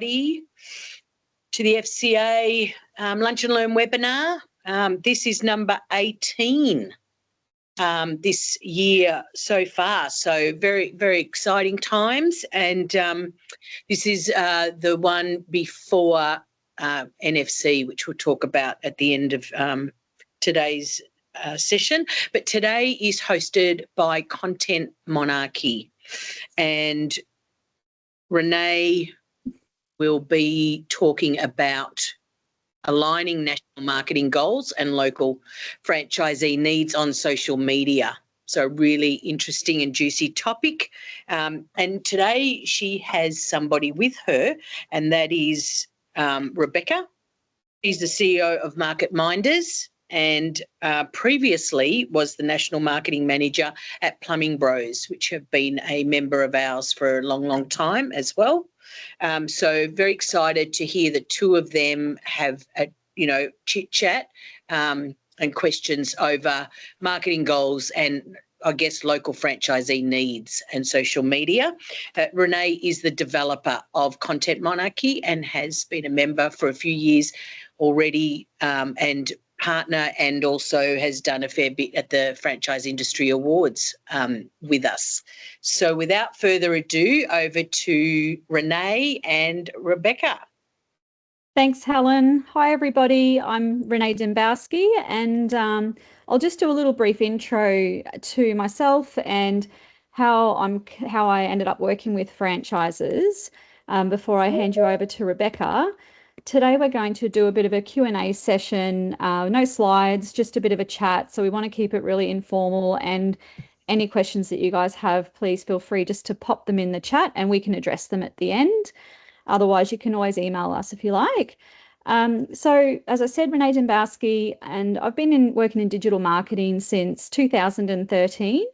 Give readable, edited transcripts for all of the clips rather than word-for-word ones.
To the FCA Lunch and Learn webinar. This is number 18 this year so far. So very, very exciting times. And this is the one before NFC, which we'll talk about at the end of today's session. But today is hosted by Content Monarchy. And Renee will be talking about aligning national marketing goals and local franchisee needs on social media. So really interesting and juicy topic. And today she has somebody with her, and that is Rebecca. She's the CEO of Market Minders and previously was the National Marketing Manager at Plumbing Bros, which have been a member of ours for a long, long time as well. So very excited to hear the two of them have a chit-chat and questions over marketing goals and I guess local franchisee needs and social media. Renee is the developer of Content Monarchy and has been a member for a few years already and partner, and also has done a fair bit at the Franchise Industry Awards with us. So without further ado, over to Renee and Rebecca. Thanks, Helen. Hi, everybody. I'm Renee Dembowski, and I'll just do a little brief intro to myself and how I ended up working with franchises before I hand you over to Rebecca. Today we're going to do a bit of a Q&A session, no slides, just a bit of a chat. So we want to keep it really informal, and any questions that you guys have, please feel free just to pop them in the chat and we can address them at the end. Otherwise, you can always email us if you like. So as I said, Renee Dembowski, and I've been working in digital marketing since 2013.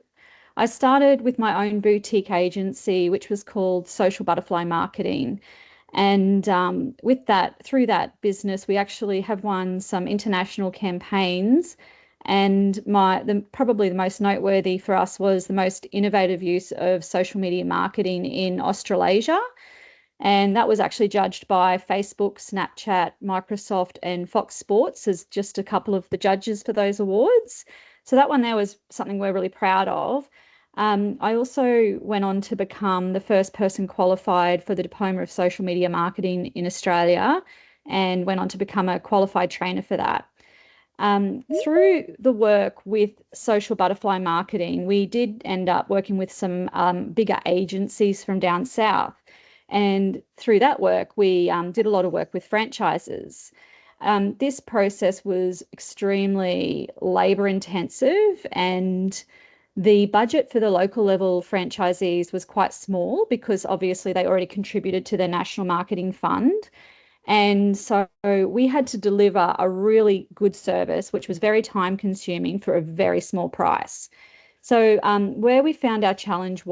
I started with my own boutique agency, which was called Social Butterfly Marketing. And through that business, we actually have won some international campaigns. And probably the most noteworthy for us was the most innovative use of social media marketing in Australasia. And that was actually judged by Facebook, Snapchat, Microsoft, and Fox Sports as just a couple of the judges for those awards. So that one there was something we're really proud of. I also went on to become the first person qualified for the Diploma of Social Media Marketing in Australia, and went on to become a qualified trainer for that. Through the work with Social Butterfly Marketing, we did end up working with some bigger agencies from down south. And through that work, we did a lot of work with franchises. This process was extremely labour intensive, and the budget for the local level franchisees was quite small because obviously they already contributed to the National Marketing Fund. And so we had to deliver a really good service, which was very time consuming for a very small price. So where we found our challenge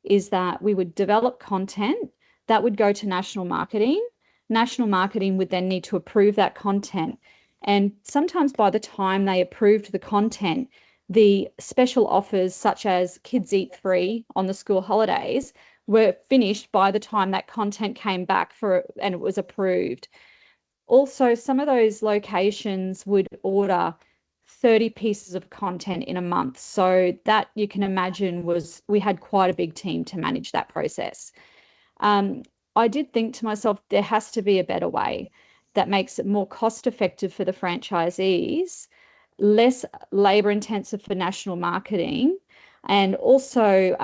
is that we would develop content that would go to national marketing. National marketing would then need to approve that content. And sometimes by the time they approved the content, the special offers such as Kids Eat Free on the school holidays were finished by the time that content came back and it was approved. Also, some of those locations would order 30 pieces of content in a month. So that, you can imagine, we had quite a big team to manage that process. I did think to myself, there has to be a better way that makes it more cost effective for the franchisees, less labour intensive for national marketing, and also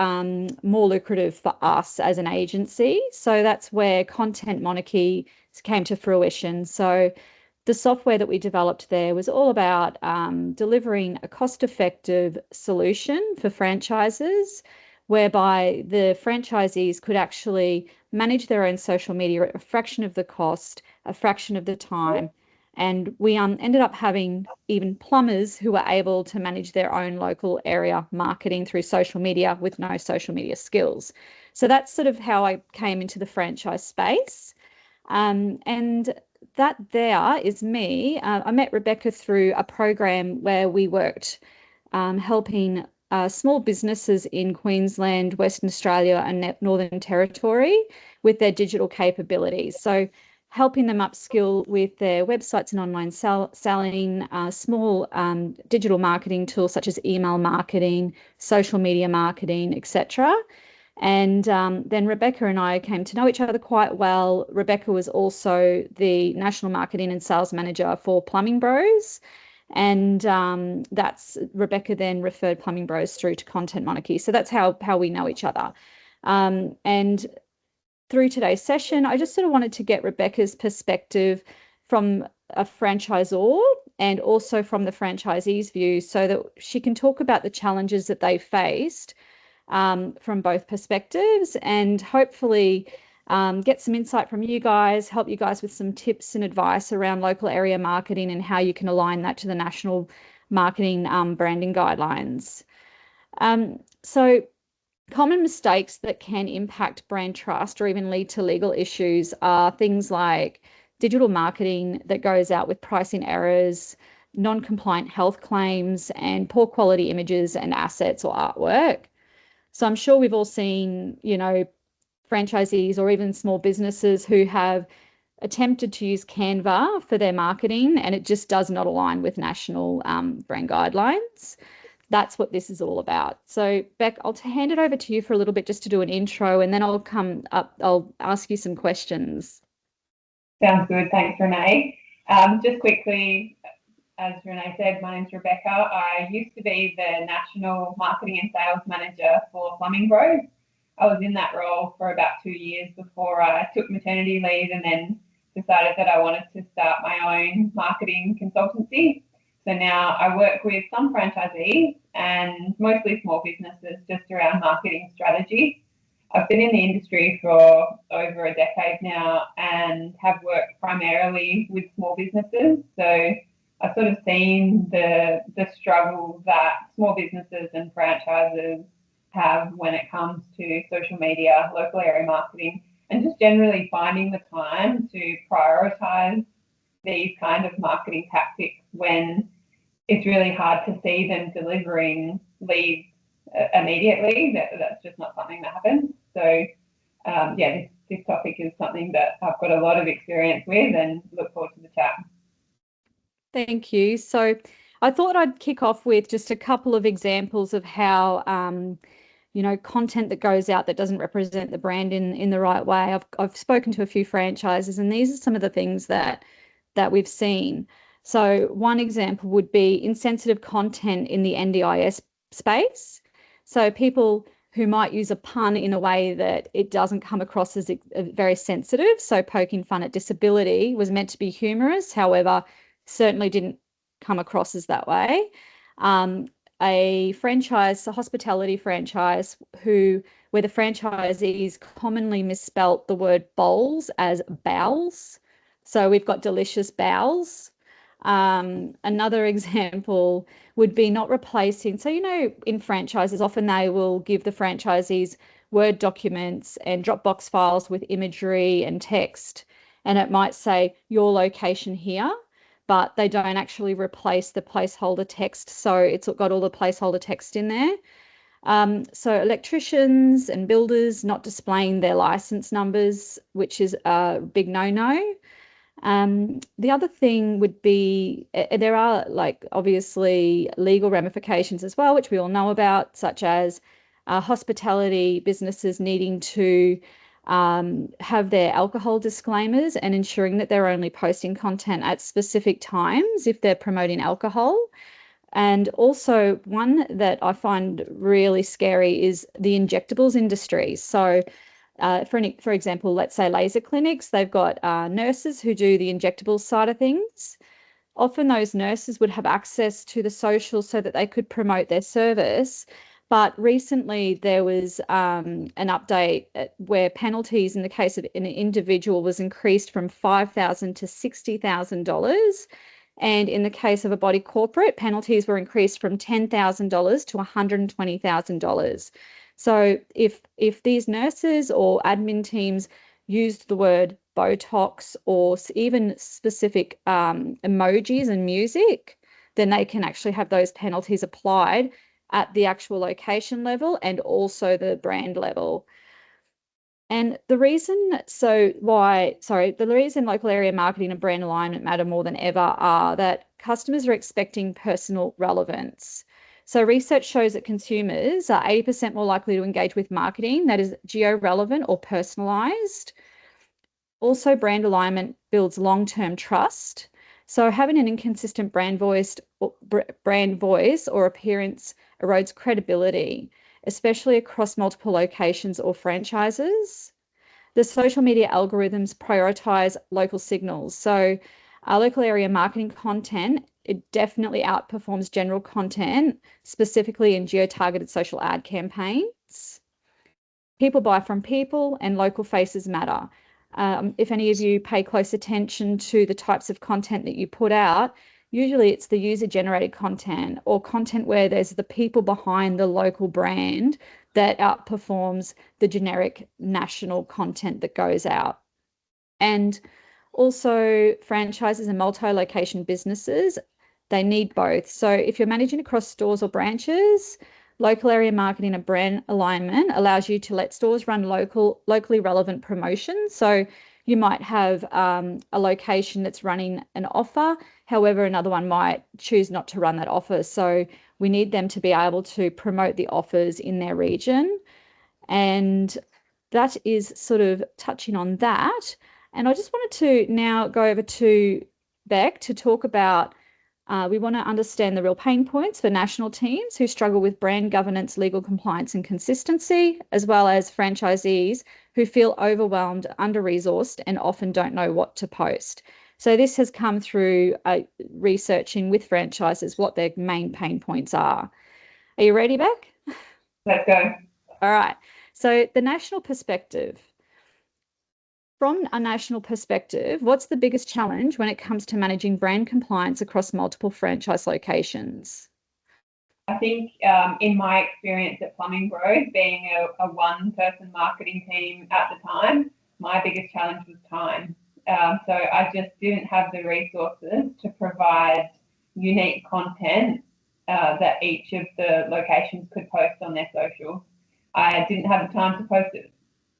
more lucrative for us as an agency. So that's where Content Monarchy came to fruition. So the software that we developed there was all about delivering a cost-effective solution for franchises, whereby the franchisees could actually manage their own social media at a fraction of the cost, a fraction of the time. And we ended up having even plumbers who were able to manage their own local area marketing through social media with no social media skills. So that's sort of how I came into the franchise space. And that there is me. I met Rebecca through a program where we worked helping small businesses in Queensland, Western Australia and Northern Territory with their digital capabilities. So helping them upskill with their websites and online selling, small digital marketing tools such as email marketing, social media marketing, etc. And then Rebecca and I came to know each other quite well. Rebecca was also the National Marketing and Sales Manager for Plumbing Bros. And that's Rebecca then referred Plumbing Bros through to Content Monarchy. So that's how we know each other. And through today's session, I just sort of wanted to get Rebecca's perspective from a franchisor and also from the franchisee's view so that she can talk about the challenges that they faced from both perspectives, and hopefully get some insight from you guys, help you guys with some tips and advice around local area marketing and how you can align that to the national marketing branding guidelines. So common mistakes that can impact brand trust or even lead to legal issues are things like digital marketing that goes out with pricing errors, non-compliant health claims, and poor quality images and assets or artwork. So I'm sure we've all seen, franchisees or even small businesses who have attempted to use Canva for their marketing, and it just does not align with national brand guidelines. That's what this is all about. So Beck, I'll hand it over to you for a little bit just to do an intro, and then I'll come up, I'll ask you some questions. Sounds good. Thanks, Renee. Just quickly, as Renee said, my name's Rebecca. I used to be the National Marketing and Sales Manager for Plumbing Bros. I was in that role for about 2 years before I took maternity leave and then decided that I wanted to start my own marketing consultancy. So now I work with some franchisees and mostly small businesses just around marketing strategy. I've been in the industry for over a decade now and have worked primarily with small businesses. So I've sort of seen the struggle that small businesses and franchises have when it comes to social media, local area marketing, and just generally finding the time to prioritise these kind of marketing tactics when it's really hard to see them delivering leads immediately. That's just not something that happens. So this topic is something that I've got a lot of experience with and look forward to the chat. Thank you. So I thought I'd kick off with just a couple of examples of how, content that goes out that doesn't represent the brand in the right way. I've spoken to a few franchises, and these are some of the things that we've seen. So one example would be insensitive content in the NDIS space. So people who might use a pun in a way that it doesn't come across as very sensitive. So poking fun at disability was meant to be humorous, however, certainly didn't come across as that way. A hospitality franchise where the franchisees commonly misspelt the word bowls as bowels. So we've got delicious bowels. Another example would be not replacing. So, in franchises, often they will give the franchisees Word documents and Dropbox files with imagery and text, and it might say your location here, but they don't actually replace the placeholder text. So it's got all the placeholder text in there. So electricians and builders not displaying their license numbers, which is a big no-no. The other thing would be there are obviously legal ramifications as well, which we all know about, such as hospitality businesses needing to have their alcohol disclaimers and ensuring that they're only posting content at specific times if they're promoting alcohol. And also one that I find really scary is the injectables industry. So for example, let's say laser clinics, they've got nurses who do the injectables side of things. Often those nurses would have access to the social so that they could promote their service. But recently there was an update where penalties in the case of an individual was increased from $5,000 to $60,000. And in the case of a body corporate, penalties were increased from $10,000 to $120,000. So if these nurses or admin teams used the word Botox or even specific emojis and music, then they can actually have those penalties applied. at the actual location level and also the brand level. And the reason local area marketing and brand alignment matter more than ever are that customers are expecting personal relevance. So research shows that consumers are 80% more likely to engage with marketing that is geo-relevant or personalized. Also, brand alignment builds long-term trust. So having an inconsistent brand voice or appearance erodes credibility, especially across multiple locations or franchises. The social media algorithms prioritize local signals. So our local area marketing content, it definitely outperforms general content, specifically in geo-targeted social ad campaigns. People buy from people and local faces matter. If any of you pay close attention to the types of content that you put out, usually it's the user-generated content or content where there's the people behind the local brand that outperforms the generic national content that goes out. And also franchises and multi-location businesses, they need both. So if you're managing across stores or branches, local area marketing and brand alignment allows you to let stores run locally relevant promotions. So you might have a location that's running an offer, however, another one might choose not to run that offer. So we need them to be able to promote the offers in their region. And that is sort of touching on that. And I just wanted to now go over to Beck to talk about we want to understand the real pain points for national teams who struggle with brand governance, legal compliance and consistency, as well as franchisees who feel overwhelmed, under-resourced and often don't know what to post. So this has come through researching with franchises what their main pain points are. Are you ready, Beck? Let's go. All right. So the national perspective. From a national perspective, what's the biggest challenge when it comes to managing brand compliance across multiple franchise locations? I think in my experience at Plumbing Bros, being a one-person marketing team at the time, my biggest challenge was time. So I just didn't have the resources to provide unique content that each of the locations could post on their socials. I didn't have the time to post it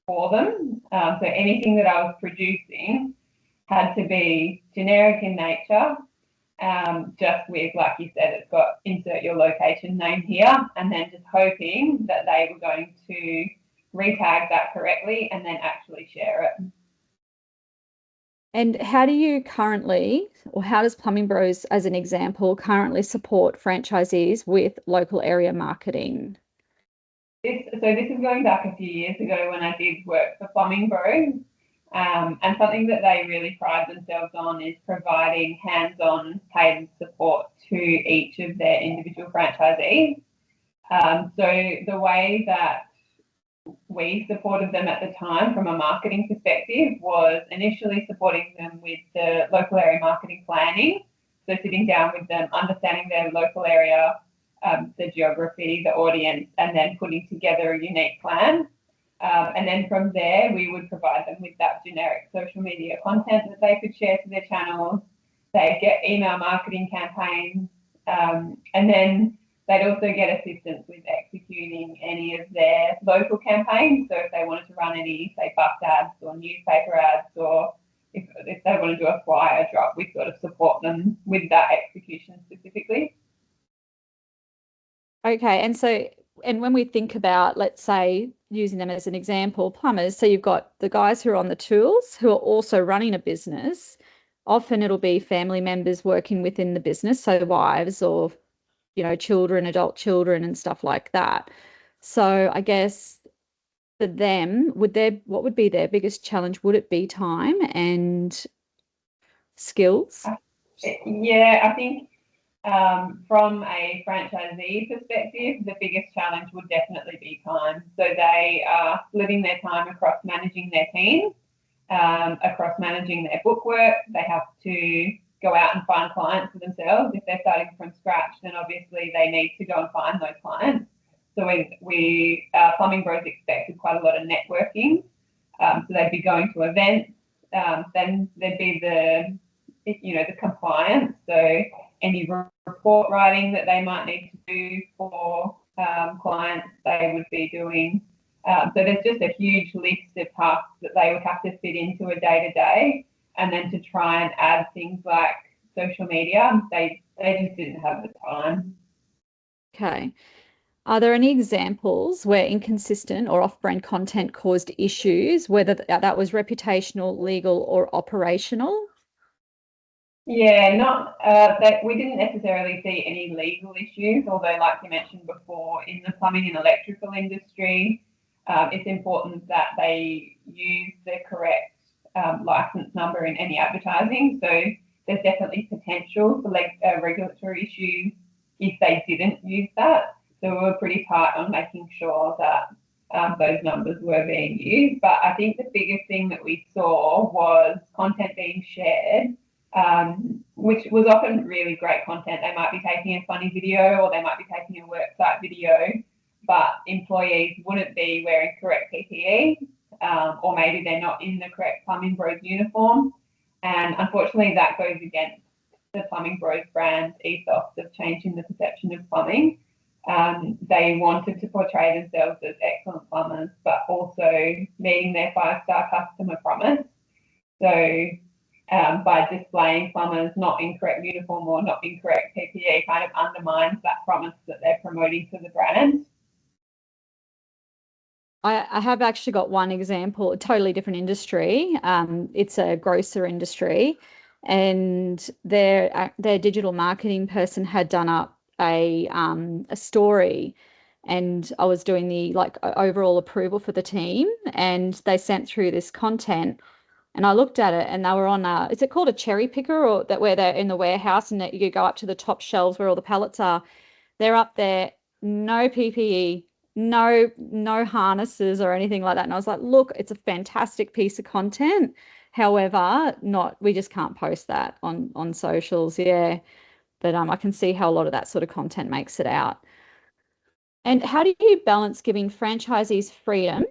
for them. So anything that I was producing had to be generic in nature, just with, like you said, it's got insert your location name here, and then just hoping that they were going to retag that correctly and then actually share it. And how do you currently, or how does Plumbing Bros, as an example, currently support franchisees with local area marketing? This is going back a few years ago when I did work for Plumbing Bros. And something that they really pride themselves on is providing hands-on tailored support to each of their individual franchisees. So the way that we supported them at the time from a marketing perspective was initially supporting them with the local area marketing planning. So sitting down with them, understanding their local area, the geography, the audience, and then putting together a unique plan. And then from there, we would provide them with that generic social media content that they could share to their channels. They get email marketing campaigns, and then they'd also get assistance with executing any of their local campaigns. So if they wanted to run any, say, bus ads or newspaper ads, or if they want to do a flyer drop, we sort of support them with that execution specifically. Okay, and when we think about, let's say, using them as an example, plumbers, so you've got the guys who are on the tools who are also running a business. Often it'll be family members working within the business, so wives or, children, adult children and stuff like that. So I guess for them, what would be their biggest challenge? Would it be time and skills? Yeah, I think from a franchisee perspective, the biggest challenge would definitely be time. So they are splitting their time across managing their team, across managing their bookwork. They have to go out and find clients for themselves. If they're starting from scratch, then obviously they need to go and find those clients. So we Plumbing Bros expected quite a lot of networking. So they'd be going to events. Then there'd be the compliance. So any report writing that they might need to do for clients, they would be doing. So there's just a huge list of tasks that they would have to fit into a day-to-day, and then to try and add things like social media, they just didn't have the time. Okay. Are there any examples where inconsistent or off-brand content caused issues, whether that was reputational, legal, or operational? Yeah, not that we didn't necessarily see any legal issues, although, like you mentioned before, in the plumbing and electrical industry, it's important that they use the correct license number in any advertising. So there's definitely potential for regulatory issues if they didn't use that. So we were pretty tight on making sure that those numbers were being used. But I think the biggest thing that we saw was content being shared, which was often really great content. They might be taking a funny video, or they might be taking a worksite video, but employees wouldn't be wearing correct PPE, or maybe they're not in the correct Plumbing Bros uniform. And unfortunately, that goes against the Plumbing Bros brand ethos of changing the perception of plumbing. They wanted to portray themselves as excellent plumbers, but also meeting their 5-star customer promise. So by displaying plumbers not in correct uniform or not in correct PPE kind of undermines that promise that they're promoting to the brand. I have actually got one example, a totally different industry. It's a grocer industry, and their digital marketing person had done up a story, and I was doing the overall approval for the team, and they sent through this content, and I looked at it, and they were on is it called a cherry picker, or that where they're in the warehouse and that you go up to the top shelves where all the pallets are. They're up there, no PPE, no harnesses or anything like that. And I was like, look, it's a fantastic piece of content. However, we just can't post that on socials. Yeah. But I can see how a lot of that sort of content makes it out. And how do you balance giving franchisees freedom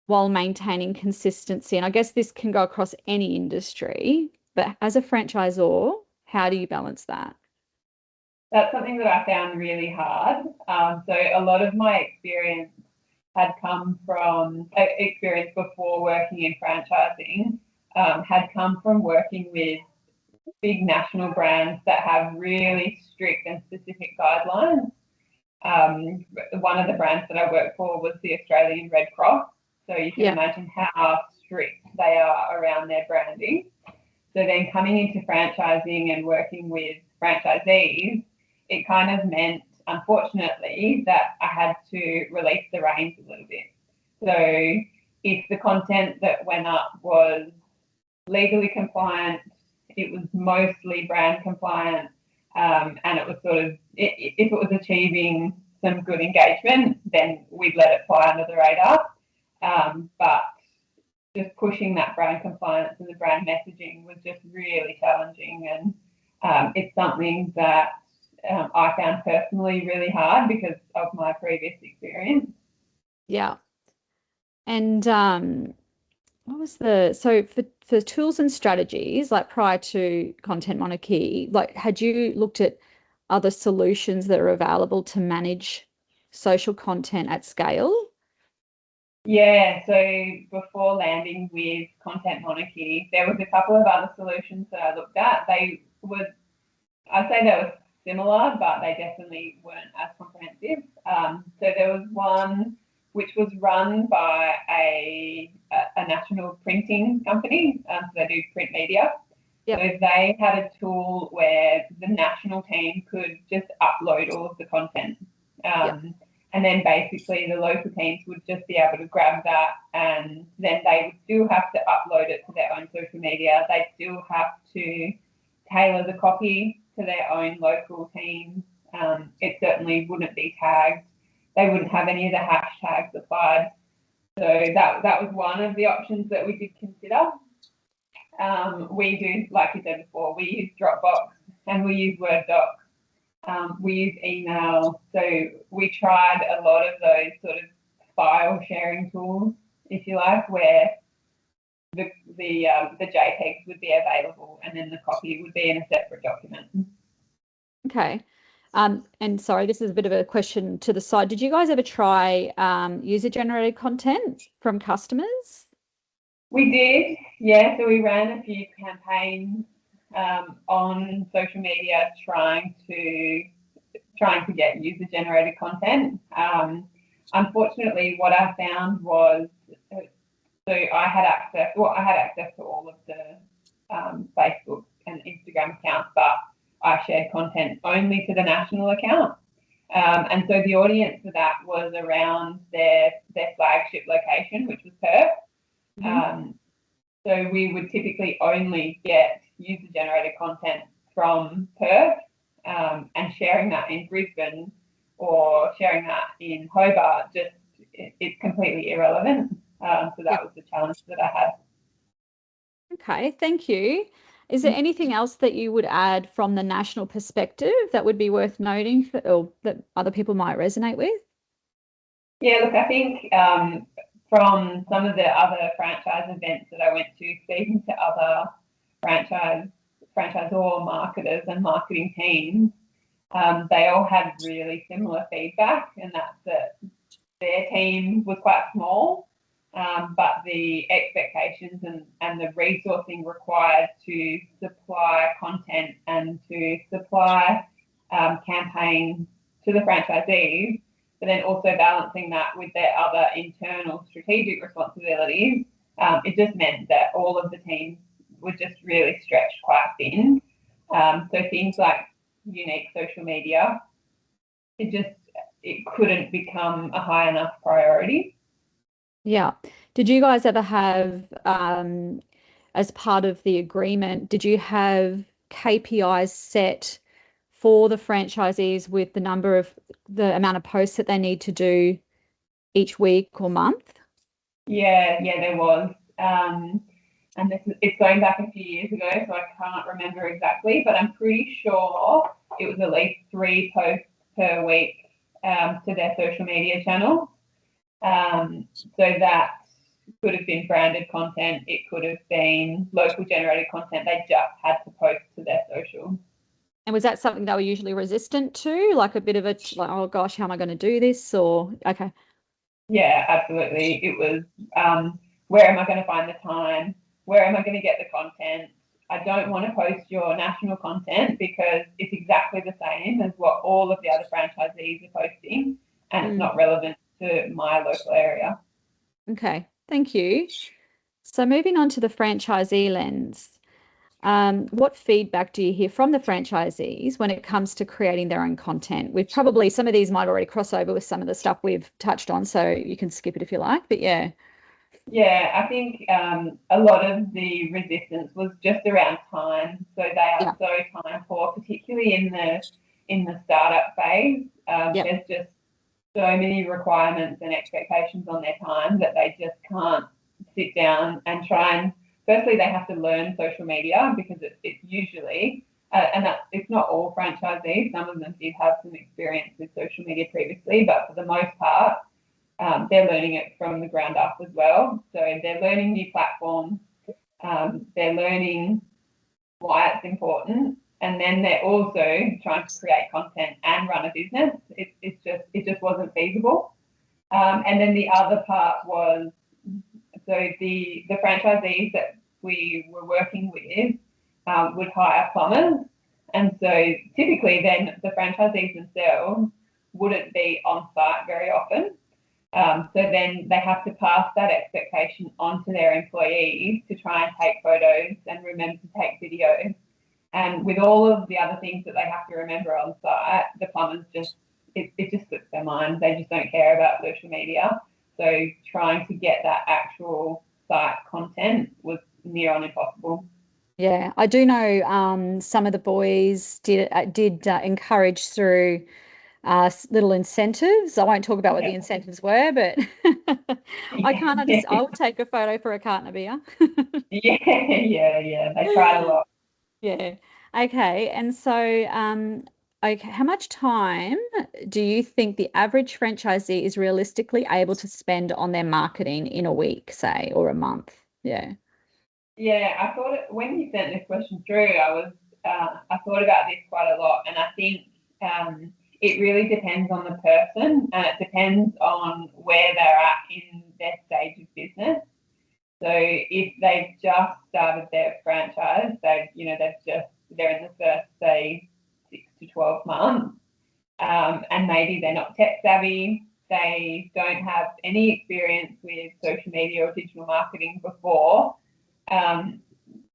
while maintaining consistency? And I guess this can go across any industry, but as a franchisor, how do you balance that? That's something that I found really hard. So a lot of my experience had come from experience before working in franchising, had come from working with big national brands that have really strict and specific guidelines. One of the brands that I worked for was the Australian Red Cross. So you can imagine how strict they are around their branding. So then coming into franchising and working with franchisees, it kind of meant, unfortunately, that I had to release the reins a little bit. So if the content that went up was legally compliant, it was mostly brand compliant, and it was sort of, if it was achieving some good engagement, then we'd let it fly under the radar. But just pushing that brand compliance and the brand messaging was just really challenging, and it's something that I found personally really hard because of my previous experience. Yeah. And what was so for tools and strategies, like prior to Content Monarchy, like had you looked at other solutions that are available to manage social content at scale? Yeah, so before landing with Content Monarchy, there was a couple of other solutions that I looked at. I'd say they were similar, but they definitely weren't as comprehensive. So there was one which was run by a national printing company, so they do print media. Yep. So they had a tool where the national team could just upload all of the content. And then basically the local teams would just be able to grab that, and then they would still have to upload it to their own social media. They still have to tailor the copy to their own local teams. It certainly wouldn't be tagged. They wouldn't have any of the hashtags applied. So that was one of the options that we did consider. We do, like you said before, we use Dropbox and we use Word docs. We use email. So we tried a lot of those sort of file sharing tools, if you like, where the JPEGs would be available and then the copy would be in a separate document. Okay. And sorry, this is a bit of a question to the side. Did you guys ever try user-generated content from customers? We did, yeah. So we ran a few campaigns on social media trying to get user-generated content. Unfortunately, what I found was, so I had access to all of the Facebook and Instagram accounts, but I shared content only to the national account. And so the audience for that was around their flagship location, which was Perth. Mm-hmm. So we would typically only get user-generated content from Perth, and sharing that in Brisbane or sharing that in Hobart, it's completely irrelevant. So that was the challenge that I had. Okay, thank you. Is there anything else that you would add from the national perspective that would be worth noting or that other people might resonate with? Yeah, look, I think from some of the other franchise events that I went to, speaking to other franchisor marketers and marketing teams, they all had really similar feedback, and that's that their team was quite small, but the expectations and the resourcing required to supply content and to supply campaigns to the franchisees, but then also balancing that with their other internal strategic responsibilities, it just meant that all of the teams were just really stretched quite thin. So things like unique social media, it couldn't become a high enough priority. Yeah. Did you guys ever have, as part of the agreement, did you have KPIs set for the franchisees with the amount of posts that they need to do each week or month? Yeah, there was. And it's going back a few years ago, so I can't remember exactly, but I'm pretty sure it was at least 3 posts per week to their social media channel. So that could have been branded content, it could have been local generated content. They just had to post to their social. And was that something they were usually resistant to, like a bit of like, oh gosh, how am I going to do this? Or okay. Yeah, absolutely. It was, where am I going to find the time? Where am I going to get the content? I don't want to post your national content because it's exactly the same as what all of the other franchisees are posting, and it's not relevant to my local area. Okay, thank you. So moving on to the franchisee lens, what feedback do you hear from the franchisees when it comes to creating their own content? We've probably, some of these might already cross over with some of the stuff we've touched on, so you can skip it if you like, but yeah. Yeah, I think a lot of the resistance was just around time. So they are so time poor, particularly in the startup phase. There's just so many requirements and expectations on their time that they just can't sit down and try and, firstly, they have to learn social media because it's usually, and it's not all franchisees, some of them did have some experience with social media previously, but for the most part, they're learning it from the ground up as well. So they're learning new platforms, they're learning why it's important, and then they're also trying to create content and run a business. It just wasn't feasible. And then the other part was, so the franchisees that we were working with would hire plumbers, and so typically then the franchisees themselves wouldn't be on site very often. So then they have to pass that expectation on to their employees to try and take photos and remember to take videos. And with all of the other things that they have to remember on site, the plumbers it just slips their mind. They just don't care about social media. So trying to get that actual site content was near on impossible. Yeah, I do know some of the boys did encourage through little incentives. I won't talk about what the incentives were, but I can't understand. I would take a photo for a carton of beer. Yeah. They tried a lot. Yeah. Okay. And so, okay, how much time do you think the average franchisee is realistically able to spend on their marketing in a week, say, or a month? Yeah. Yeah, I thought when you sent this question through, I I thought about this quite a lot, and I think it really depends on the person, and it depends on where they're at in their stage of business. So if they've just started their franchise, they're in the first, say, 6 to 12 months, and maybe they're not tech savvy, they don't have any experience with social media or digital marketing before.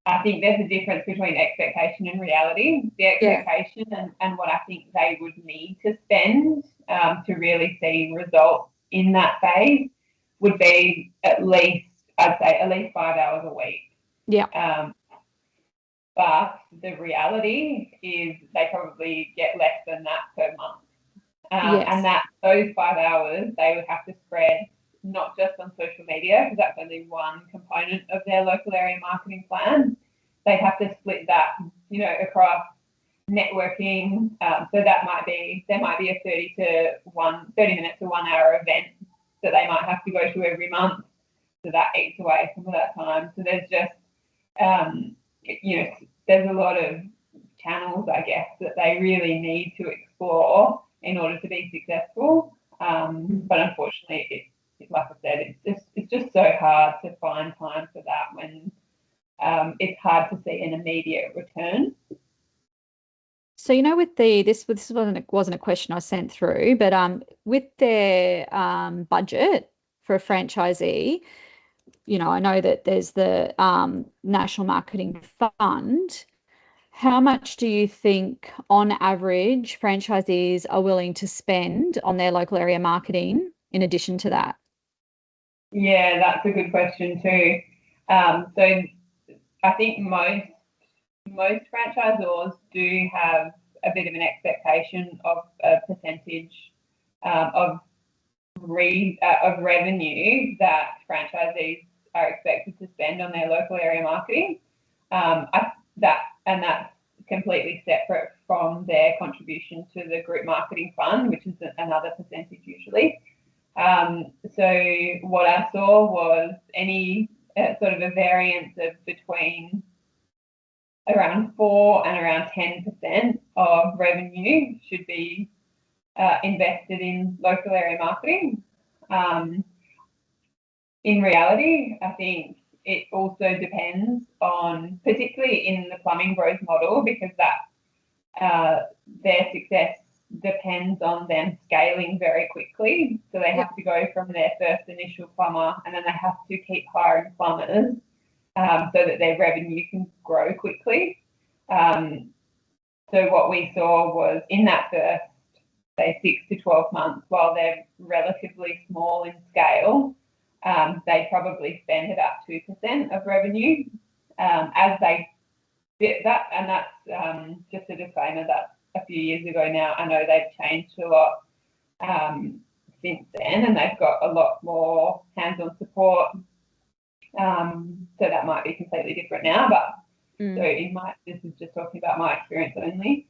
I think there's a difference between expectation and reality. The expectation and what I think they would need to spend to really see results in that phase would be I'd say at least 5 hours a week. Yeah. But the reality is they probably get less than that per month. And that those 5 hours they would have to spread not just on social media, because that's only one component of their local area marketing plan. They'd have to split that, across networking. So there might be a 30 minute to 1 hour event that they might have to go to every month. So that eats away some of that time. So there's just, there's a lot of channels, I guess, that they really need to explore in order to be successful. But unfortunately, like I said, it's just so hard to find time for that when it's hard to see an immediate return. So, with this wasn't a question I sent through, but with their budget for a franchisee, I know that there's the National Marketing Fund. How much do you think, on average, franchisees are willing to spend on their local area marketing in addition to that? Yeah, that's a good question too. So I think most franchisors do have a bit of an expectation of a percentage of revenue that franchisees are expected to spend on their local area marketing. That's completely separate from their contribution to the group marketing fund, which is another percentage usually. So what I saw was any sort of a variance of between around 4 and around 10% of revenue should be invested in local area marketing. In reality, I think it also depends on, particularly in the Plumbing Bros model, because their success depends on them scaling very quickly. So they have to go from their first initial plumber, and then they have to keep hiring plumbers so that their revenue can grow quickly. So what we saw was in that first, say, 6 to 12 months, while they're relatively small in scale, they probably spend about 2% of revenue as they did that. And that's just a disclaimer, that's a few years ago now. I know they've changed a lot since then, and they've got a lot more hands-on support. So that might be completely different now, but so this is just talking about my experience only.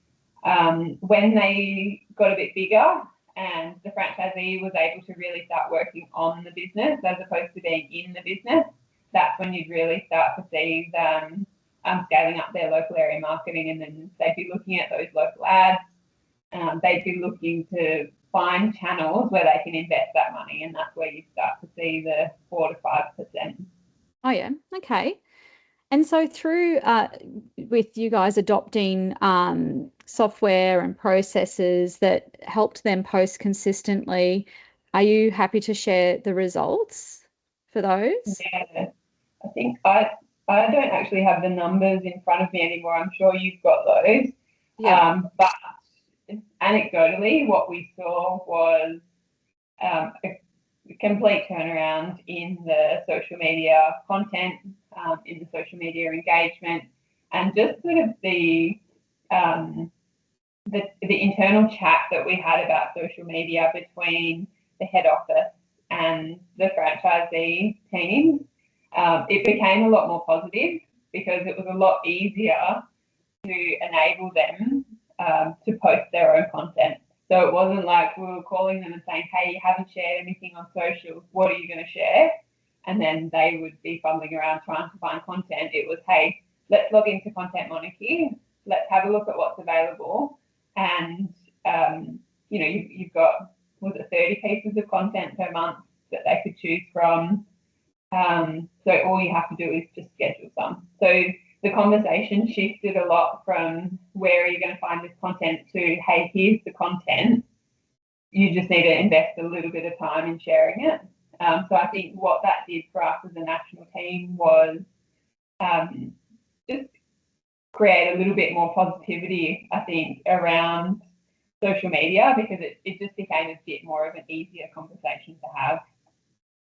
When they got a bit bigger and the franchisee was able to really start working on the business as opposed to being in the business, that's when you'd really start to see them scaling up their local area marketing, and then they'd be looking at those local ads. They'd be looking to find channels where they can invest that money, and that's where you start to see the 4 to 5%. Oh, yeah. Okay. And so through with you guys adopting software and processes that helped them post consistently, are you happy to share the results for those? Yeah, I think I don't actually have the numbers in front of me anymore. I'm sure you've got those. Yeah. But anecdotally, what we saw was a complete turnaround in the social media content, in the social media engagement, and just sort of the internal chat that we had about social media between the head office and the franchisee teams. It became a lot more positive because it was a lot easier to enable them to post their own content. So it wasn't like we were calling them and saying, hey, you haven't shared anything on socials, what are you going to share? And then they would be fumbling around trying to find content. It was, hey, let's log into Content Monarchy. let's have a look at what's available. And, you know, you've got, was it 30 pieces of content per month that they could choose from. So all you have to do is just schedule some. So the conversation shifted a lot from where are you going to find this content to, hey, here's the content. You just need to invest a little bit of time in sharing it. So I think what that did for us as a national team was just create a little bit more positivity, I think, around social media, because it just became a bit more of an easier conversation to have.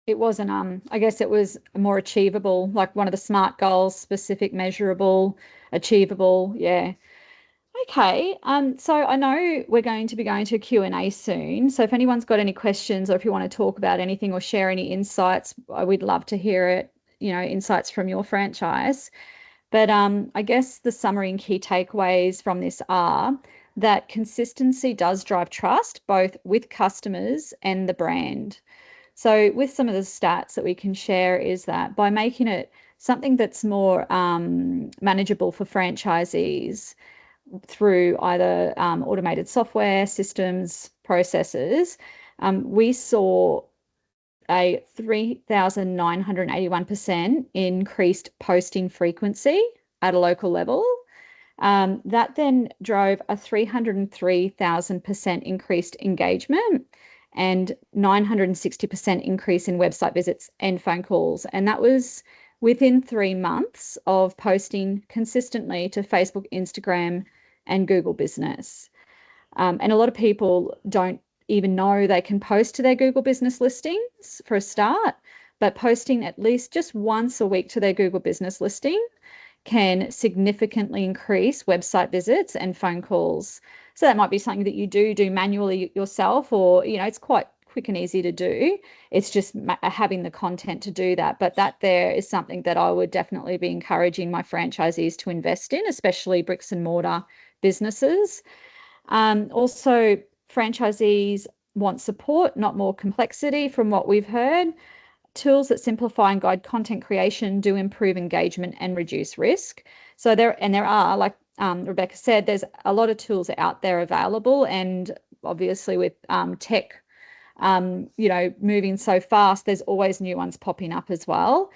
It wasn't, I guess it was more achievable, like one of the SMART goals, specific, measurable, achievable. Yeah. Okay. So I know we're going to be going to a Q&A soon. So if anyone's got any questions, or if you want to talk about anything or share any insights, we'd love to hear it, you know, insights from your franchise. But I guess the summary and key takeaways from this are that consistency does drive trust, both with customers and the brand. So with some of the stats that we can share is that by making it something that's more manageable for franchisees through either automated software, systems, processes, we saw a 3,981% increased posting frequency at a local level. That then drove a 303,000% increased engagement and 960% increase in website visits and phone calls. And that was within 3 months of posting consistently to Facebook, Instagram, and Google Business. And a lot of people don't even know they can post to their Google Business listings for a start, but posting at least just once a week to their Google Business listing can significantly increase website visits and phone calls. So that might be something that you do manually yourself, or, you know, it's quite quick and easy to do. It's just having the content to do that. But that there is something that I would definitely be encouraging my franchisees to invest in, especially bricks and mortar businesses. Also, franchisees want support, not more complexity from what we've heard. Tools that simplify and guide content creation do improve engagement and reduce risk. So there are, like Rebecca said, there's a lot of tools out there available, and obviously with tech, you know, moving so fast, there's always new ones popping up as well.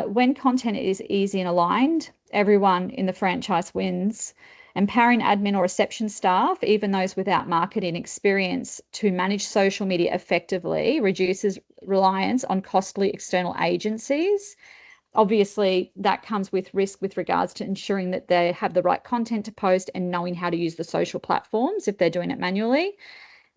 When content is easy and aligned, everyone in the franchise wins. Empowering admin or reception staff, even those without marketing experience, to manage social media effectively reduces reliance on costly external agencies. Obviously, that comes with risk with regards to ensuring that they have the right content to post and knowing how to use the social platforms if they're doing it manually.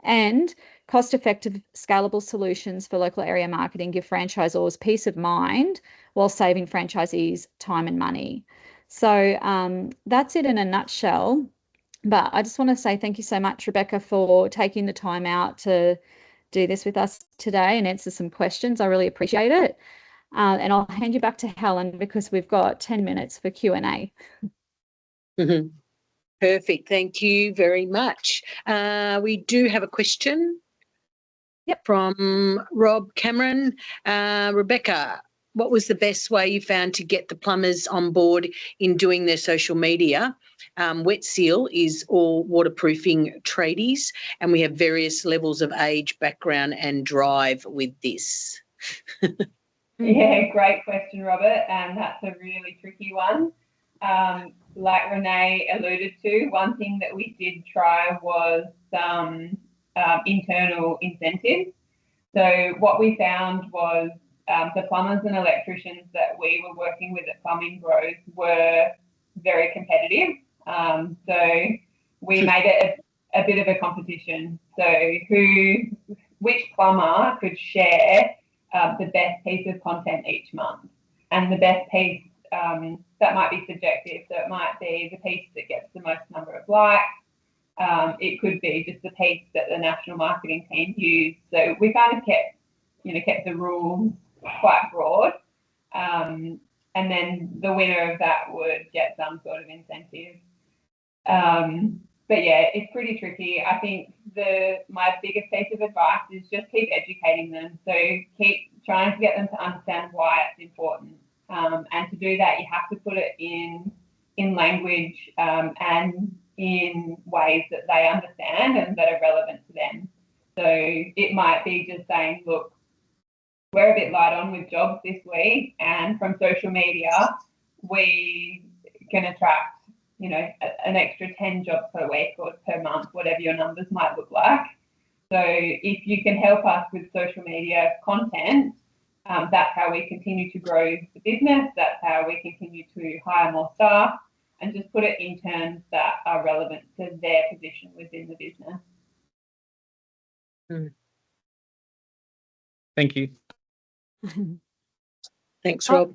And cost-effective, scalable solutions for local area marketing give franchisors peace of mind while saving franchisees time and money. So that's it in a nutshell. But I just want to say thank you so much, Rebecca, for taking the time out to do this with us today and answer some questions. I really appreciate it. And I'll hand you back to Helen because we've got 10 minutes for Q&A. Mm-hmm. Perfect. Thank you very much. We do have a question. Yep. From Rob Cameron. Rebecca, what was the best way you found to get the plumbers on board in doing their social media? Wet Seal is all waterproofing tradies, and we have various levels of age, background and drive with this. Yeah, great question, Robert, and that's a really tricky one. Like Renee alluded to, one thing that we did try was some internal incentives. So what we found was the plumbers and electricians that we were working with at Plumbing Bros were very competitive. So we made it a bit of a competition. So which plumber could share the best piece of content each month, and the best piece that might be subjective. So it might be the piece that gets the most number of likes. It could be just the piece that the national marketing team used. So we kind of kept the rules quite broad. And then the winner of that would get some sort of incentive. But yeah, it's pretty tricky. I think my biggest piece of advice is just keep educating them. So keep trying to get them to understand why it's important. And to do that, you have to put it in in language and in ways that they understand and that are relevant to them. So it might be just saying, look, we're a bit light on with jobs this week, and from social media, we can attract, you know, an extra 10 jobs per week or per month, whatever your numbers might look like. So if you can help us with social media content, that's how we continue to grow the business. That's how we continue to hire more staff and just put it in terms that are relevant to their position within the business. Thank you. Thanks, Rob.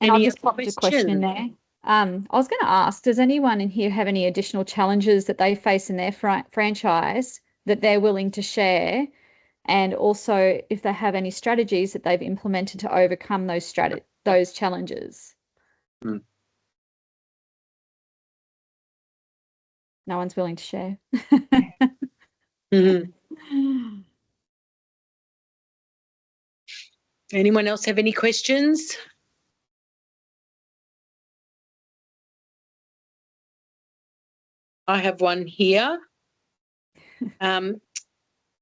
And I'll Any just pop a question in there. I was going to ask, does anyone in here have any additional challenges that they face in their franchise that they're willing to share? And also if they have any strategies that they've implemented to overcome those challenges? No one's willing to share. Anyone else have any questions? I have one here.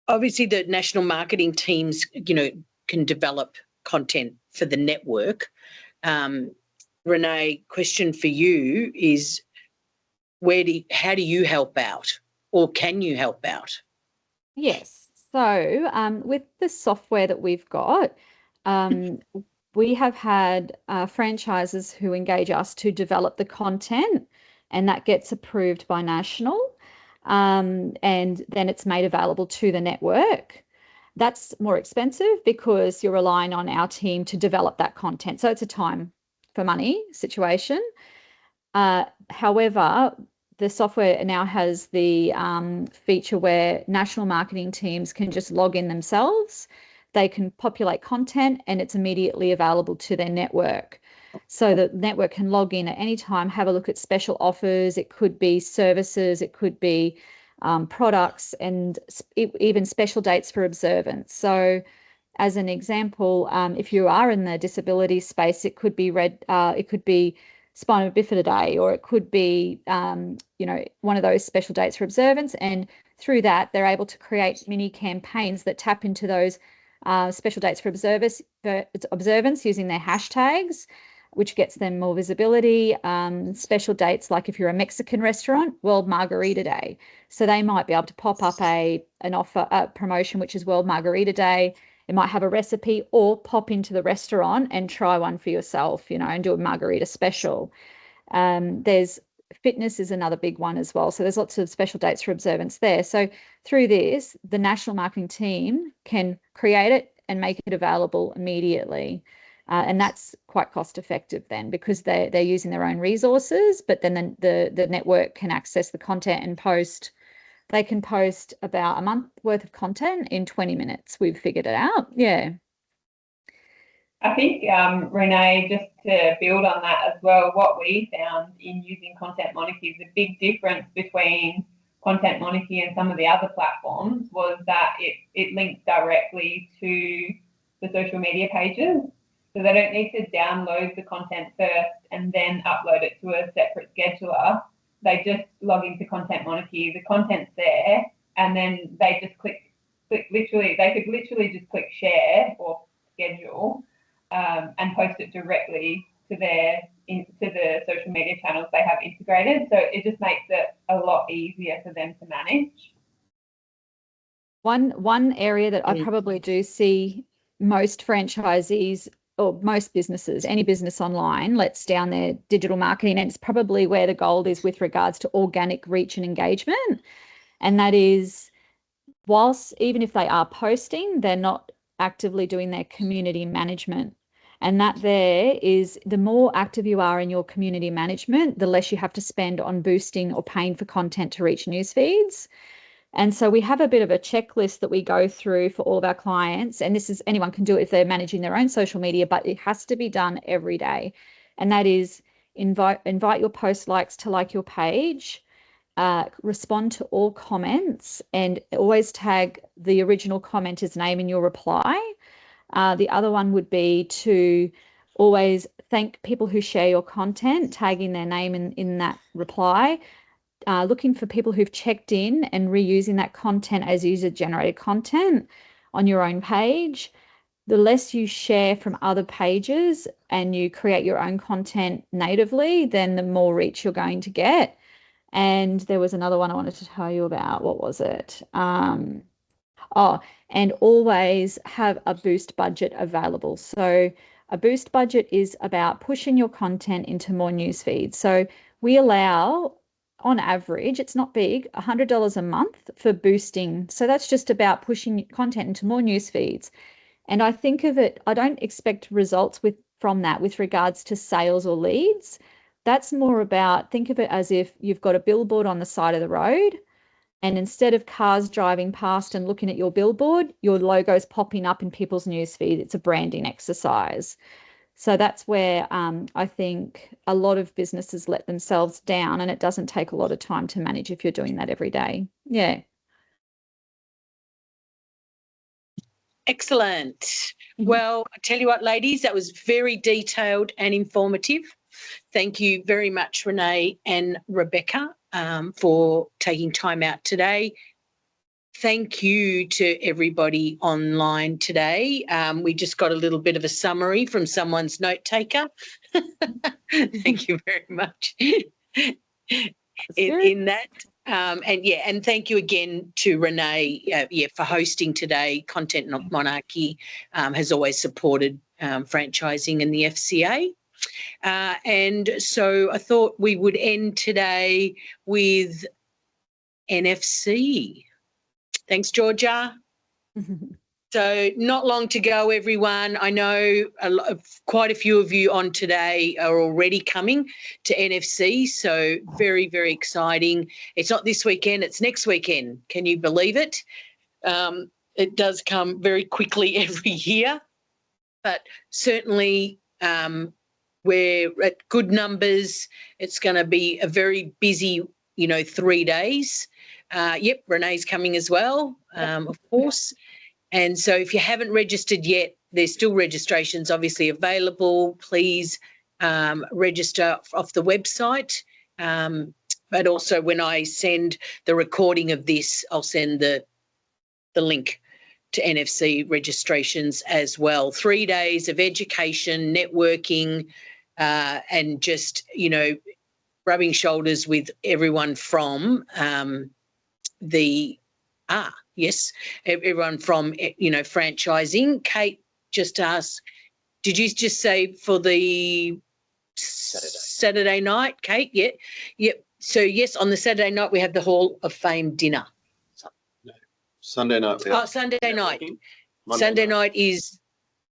Obviously, the national marketing teams, you know, can develop content for the network. Renee, question for you is, how do you help out, or can you help out? Yes. So with the software that we've got, we have had franchises who engage us to develop the content, and that gets approved by National, and then it's made available to the network. That's more expensive because you're relying on our team to develop that content. So it's a time for money situation. However, the software now has the feature where national marketing teams can just log in themselves. They can populate content and it's immediately available to their network. So the network can log in at any time, have a look at special offers. It could be services, it could be products, and even special dates for observance. So as an example, if you are in the disability space, it could be Spinal Bifida Day, or it could be, you know, one of those special dates for observance. And through that, they're able to create mini campaigns that tap into those special dates for observance using their hashtags, which gets them more visibility. Special dates, like if you're a Mexican restaurant, World Margarita Day. So they might be able to pop up a promotion, which is World Margarita Day. It might have a recipe, or pop into the restaurant and try one for yourself, you know, and do a margarita special. There's fitness is another big one as well. So there's lots of special dates for observance there. So through this, the national marketing team can create it and make it available immediately. And that's quite cost effective then, because they're using their own resources, but then the network can access the content and post. They can post about a month worth of content in 20 minutes. We've figured it out. Yeah. I think, Renee, just to build on that as well, what we found in using Content Monarchy, the big difference between Content Monarchy and some of the other platforms was that it links directly to the social media pages. So they don't need to download the content first and then upload it to a separate scheduler. They just log into Content Monarchy, the content's there, and then they just they could literally just click share or schedule and post it directly to the social media channels they have integrated. So it just makes it a lot easier for them to manage. One area that I probably do see most franchisees or most businesses, any business online, lets down their digital marketing, and it's probably where the gold is with regards to organic reach and engagement. And that is, whilst even if they are posting, they're not actively doing their community management. And that there is, the more active you are in your community management, the less you have to spend on boosting or paying for content to reach news feeds. And so we have a bit of a checklist that we go through for all of our clients. And this is, anyone can do it if they're managing their own social media, but it has to be done every day. And that is, invite your post likes to like your page, respond to all comments, and always tag the original commenter's name in your reply. The other one would be to always thank people who share your content, tagging their name in that reply. Looking for people who've checked in and reusing that content as user-generated content on your own page. The less you share from other pages and you create your own content natively, then the more reach you're going to get. And there was another one I wanted to tell you about. What was it? And always have a boost budget available. So a boost budget is about pushing your content into more news feeds. So we allow, on average, it's not big, $100 a month for boosting. So that's just about pushing content into more news feeds. And I think of it, I don't expect results from that with regards to sales or leads. That's more about, think of it as if you've got a billboard on the side of the road, and instead of cars driving past and looking at your billboard, your logo's popping up in people's newsfeed. It's a branding exercise. So that's where I think a lot of businesses let themselves down, and it doesn't take a lot of time to manage if you're doing that every day. Yeah. Excellent. Well, I tell you what, ladies, that was very detailed and informative. Thank you very much, Renee and Rebecca, for taking time out today. Thank you to everybody online today. We just got a little bit of a summary from someone's note taker. Thank you very much in that. And thank you again to Renee, for hosting today. Content Monarchy has always supported franchising in the FCA. And so I thought we would end today with NFC. Thanks, Georgia. So not long to go, everyone. I know quite a few of you on today are already coming to NFC, so very, very exciting. It's not this weekend, it's next weekend. Can you believe it? It does come very quickly every year, but certainly we're at good numbers. It's going to be a very busy, 3 days. Yep, Renee's coming as well, of course. And so if you haven't registered yet, there's still registrations obviously available. Please register off the website. But also when I send the recording of this, I'll send the link to NFC registrations as well. 3 days of education, networking, and just, rubbing shoulders with everyone from everyone from, franchising. Kate just asked, did you just say for the Saturday night, Kate? Yeah. Yep. So, yes, on the Saturday night we have the Hall of Fame dinner. No. Sunday night. Sunday night.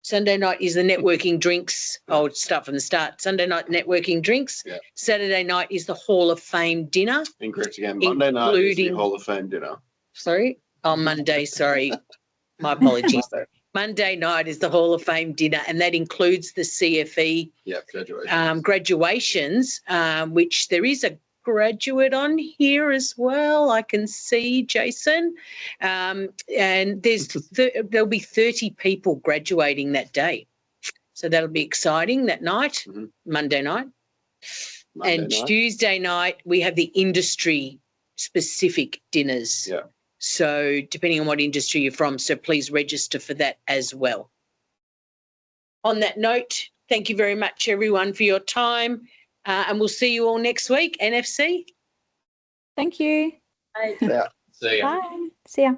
Sunday night is the networking drinks. I'll start from the start. Sunday night networking drinks. Yeah. Saturday night is the Hall of Fame dinner. Incorrect again. Monday night is the Hall of Fame dinner. Sorry? Oh, Monday, sorry. My apologies. Monday night is the Hall of Fame dinner, and that includes the CFE graduations, which there is a graduate on here as well. I can see Jason. And there'll be 30 people graduating that day. So that'll be exciting that night, Monday night. Tuesday night, we have the industry-specific dinners. Yeah. So depending on what industry you're from, so please register for that as well. On that note, thank you very much, everyone, for your time. And we'll see you all next week, NFC. Thank you. Bye. Yeah. See ya. Bye. See ya.